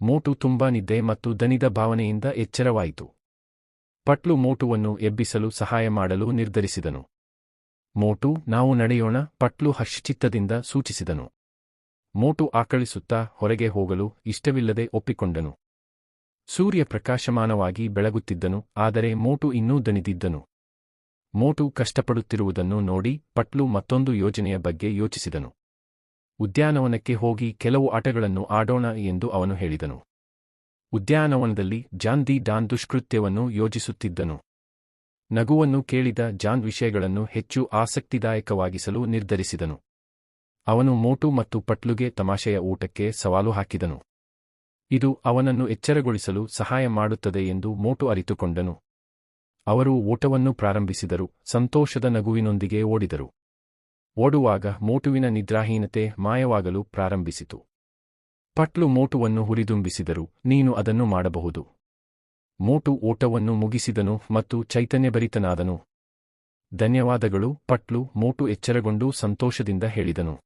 ಮೋಟು ತುಂಬಾ ನಿದ್ದೆ ಮತ್ತು ದಣಿದ ಭಾವನೆಯಿಂದ ಎಚ್ಚರವಾಯಿತು. ಪಟ್ಲು ಮೋಟುವನ್ನು ಎಬ್ಬಿಸಲು ಸಹಾಯ ಮಾಡಲು ನಿರ್ಧರಿಸಿದನು. ಮೋಟು, ನಾವು ನಡೆಯೋಣ, ಪಟ್ಲು ಹರ್ಷಚಿತ್ತದಿಂದ ಸೂಚಿಸಿದನು. ಮೋಟು ಆಕಳಿಸುತ್ತಾ ಹೊರಗೆ ಹೋಗಲು ಇಷ್ಟವಿಲ್ಲದೆ ಒಪ್ಪಿಕೊಂಡನು. ಸೂರ್ಯ ಪ್ರಕಾಶಮಾನವಾಗಿ ಬೆಳಗುತ್ತಿದ್ದನು, ಆದರೆ ಮೋಟು ಇನ್ನೂ ದಣಿದಿದ್ದನು. ಮೋಟು ಕಷ್ಟಪಡುತ್ತಿರುವುದನ್ನು ನೋಡಿ ಪಟ್ಲು ಮತ್ತೊಂದು ಯೋಜನೆಯ ಬಗ್ಗೆ ಯೋಚಿಸಿದನು. ಉದ್ಯಾನವನಕ್ಕೆ ಹೋಗಿ ಕೆಲವು ಆಟಗಳನ್ನು ಆಡೋಣ ಎಂದು ಅವನು ಹೇಳಿದನು. ಉದ್ಯಾನವನದಲ್ಲಿ ಜಾನ್ ದಿ ಡಾನ್ ದುಷ್ಕೃತ್ಯವನ್ನು ಯೋಜಿಸುತ್ತಿದ್ದನು. ನಗುವನ್ನು ಕೇಳಿದ ಜಾನ್ ವಿಷಯಗಳನ್ನು ಹೆಚ್ಚು ಆಸಕ್ತಿದಾಯಕವಾಗಿಸಲು ನಿರ್ಧರಿಸಿದನು. ಅವನು ಮೋಟು ಮತ್ತು ಪಟ್ಲುಗೆ ತಮಾಷೆಯ ಊಟಕ್ಕೆ ಸವಾಲು ಹಾಕಿದನು. ಇದು ಅವನನ್ನು ಎಚ್ಚರಗೊಳಿಸಲು ಸಹಾಯ ಮಾಡುತ್ತದೆ ಎಂದು ಮೋಟು ಅರಿತುಕೊಂಡನು. ಅವರು ಓಟವನ್ನು ಪ್ರಾರಂಭಿಸಿದರು, ಸಂತೋಷದ ನಗುವಿನೊಂದಿಗೆ ಓಡಿದರು. ಓಡುವಾಗ ಮೋಟುವಿನ ನಿದ್ರಾಹೀನತೆ ಮಾಯವಾಗಲು ಪ್ರಾರಂಭಿಸಿತು. ಪಟ್ಲು ಮೋಟುವನ್ನು ಹುರಿದುಂಬಿಸಿದರು, ನೀನು ಅದನ್ನು ಮಾಡಬಹುದು. ಮೋಟು ಓಟವನ್ನು ಮುಗಿಸಿದನು ಮತ್ತು ಚೈತನ್ಯಭರಿತನಾದನು. ಧನ್ಯವಾದಗಳು ಪಟ್ಲು, ಮೋಟು ಎಚ್ಚರಗೊಂಡು ಸಂತೋಷದಿಂದ ಹೇಳಿದನು.